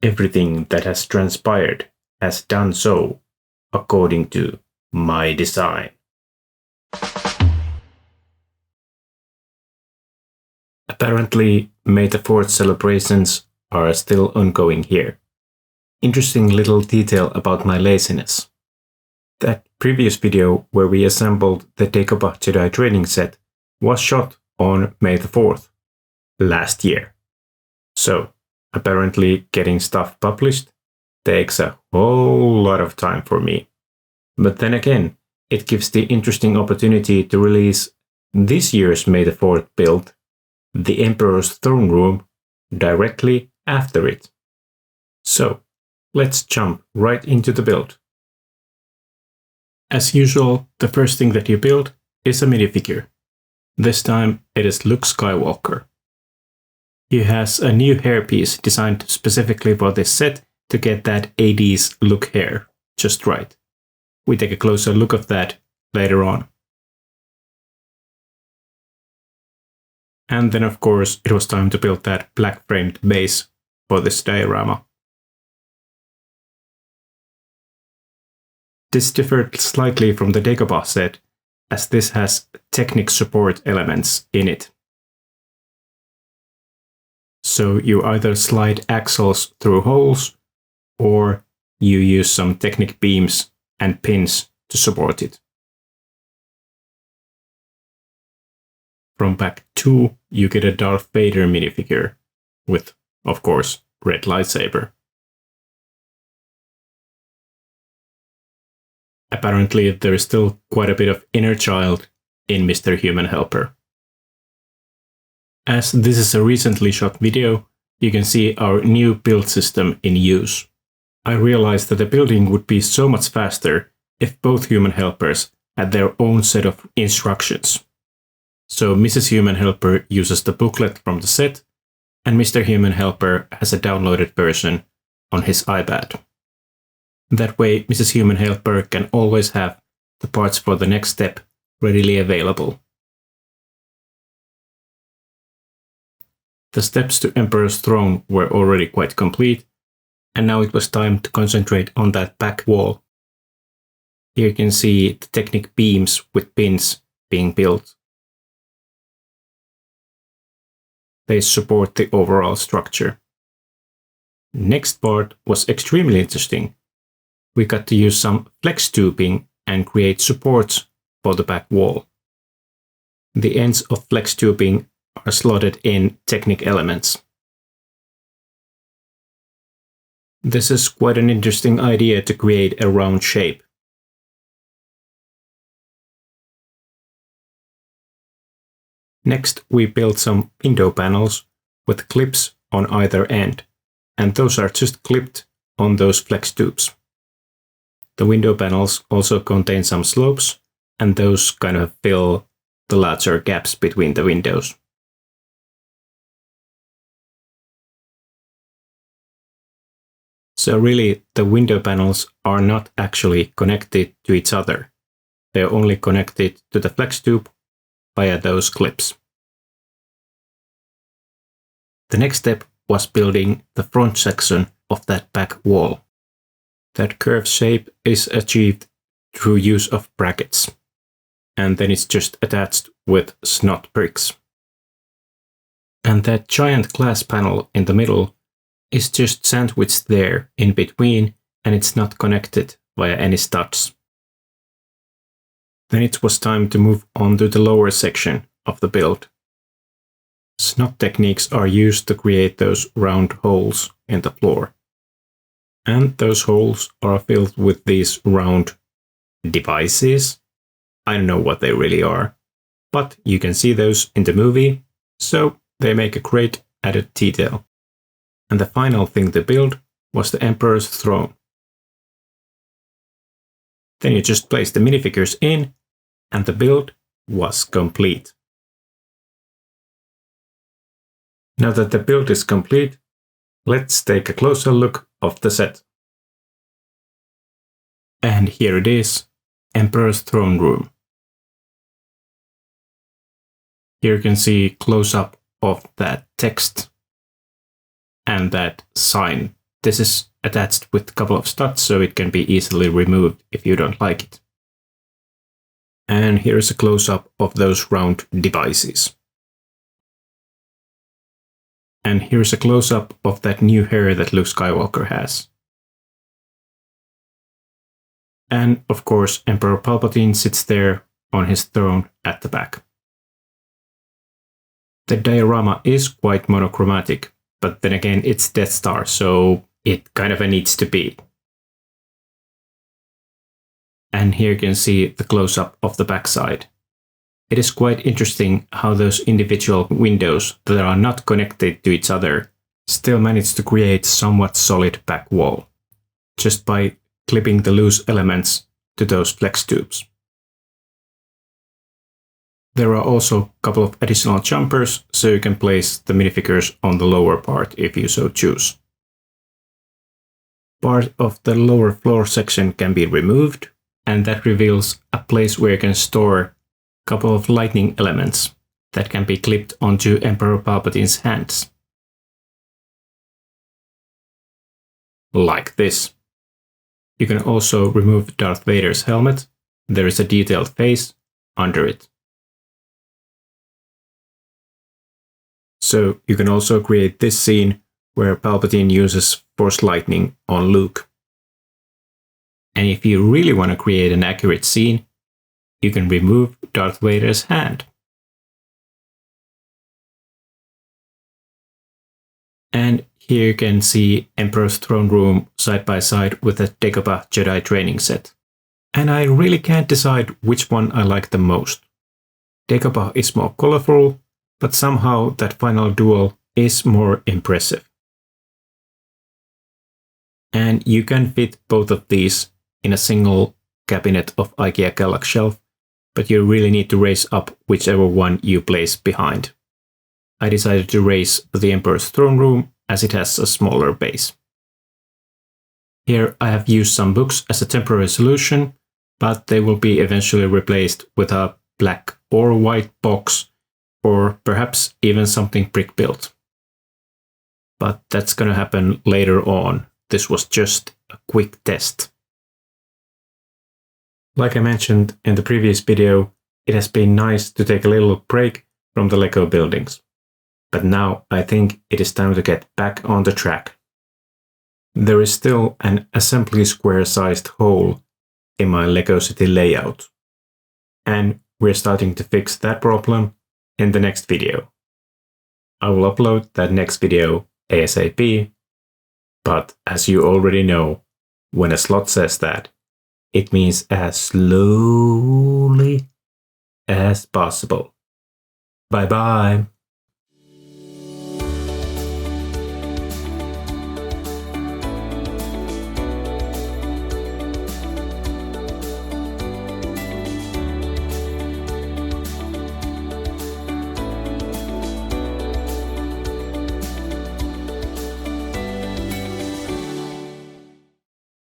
everything that has transpired has done so according to my design. Apparently, May the 4th celebrations are still ongoing here. Interesting little detail about my laziness. That previous video where we assembled the Dagobah Jedi training set was shot on May the 4th, last year. So, apparently getting stuff published takes a whole lot of time for me. But then again, it gives the interesting opportunity to release this year's May the 4th build, the Emperor's Throne Room, directly after it. So, let's jump right into the build. As usual, the first thing that you build is a minifigure. This time it is Luke Skywalker. He has a new hairpiece designed specifically for this set to get that 80s look hair just right. We take a closer look of that later on. And then of course it was time to build that black framed base for this diorama. This differed slightly from the Dagobah set, as this has Technic support elements in it. So you either slide axles through holes, or you use some Technic beams and pins to support it. From pack 2, you get a Darth Vader minifigure, with, of course, red lightsaber. Apparently, there is still quite a bit of inner child in Mr. Human Helper. As this is a recently shot video, you can see our new build system in use. I realized that the building would be so much faster if both human helpers had their own set of instructions. So Mrs. Human Helper uses the booklet from the set, and Mr. Human Helper has a downloaded version on his iPad. That way, Mrs. Human Helper can always have the parts for the next step readily available. The steps to Emperor's Throne were already quite complete, and now it was time to concentrate on that back wall. Here you can see the Technic beams with pins being built. They support the overall structure. Next part was extremely interesting. We got to use some flex tubing and create supports for the back wall. The ends of flex tubing are slotted in Technic elements. This is quite an interesting idea to create a round shape. Next, we built some window panels with clips on either end, and those are just clipped on those flex tubes. The window panels also contain some slopes, and those kind of fill the larger gaps between the windows. So really, the window panels are not actually connected to each other. They are only connected to the flex tube via those clips. The next step was building the front section of that back wall. That curved shape is achieved through use of brackets, and then it's just attached with snot bricks. And that giant glass panel in the middle is just sandwiched there in between, and it's not connected via any studs. Then it was time to move on to the lower section of the build. Snot techniques are used to create those round holes in the floor. And those holes are filled with these round devices. I don't know what they really are, but you can see those in the movie, so they make a great added detail. And the final thing to build was the Emperor's Throne. Then you just place the minifigures in, and the build was complete. Now that the build is complete, let's take a closer look of the set. And here it is, Emperor's Throne Room. Here you can see close-up of that text and that sign this is attached with a couple of studs, so it can be easily removed if you don't like it. And here's a close-up of those round devices. And here's a close-up of that new hair that Luke Skywalker has. And of course, Emperor Palpatine sits there on his throne at the back. The diorama is quite monochromatic, but then again, it's Death Star, so it kind of needs to be. And here you can see the close-up of the backside. It is quite interesting how those individual windows that are not connected to each other still manage to create somewhat solid back wall, just by clipping the loose elements to those flex tubes. There are also a couple of additional jumpers, so you can place the minifigures on the lower part if you so choose. Part of the lower floor section can be removed, and that reveals a place where you can store a couple of lightning elements that can be clipped onto Emperor Palpatine's hands. Like this. You can also remove Darth Vader's helmet. There is a detailed face under it. So you can also create this scene where Palpatine uses Force Lightning on Luke. And if you really want to create an accurate scene, you can remove Darth Vader's hand. And here you can see Emperor's throne room side by side with a Dagobah Jedi training set. And I really can't decide which one I like the most. Dagobah is more colorful, but somehow that final duel is more impressive. And you can fit both of these in a single cabinet of IKEA Galax shelf, but you really need to raise up whichever one you place behind. I decided to raise the Emperor's throne room as it has a smaller base. Here I have used some books as a temporary solution, but they will be eventually replaced with a black or white box, or perhaps even something brick-built. But that's gonna happen later on. This was just a quick test. Like I mentioned in the previous video, it has been nice to take a little break from the Lego buildings. But now I think it is time to get back on the track. There is still an assembly square-sized hole in my Lego City layout. And we're starting to fix that problem in the next video. I will upload that next video ASAP, but as you already know, when a Sloth says that, it means as slowly as possible. Bye bye.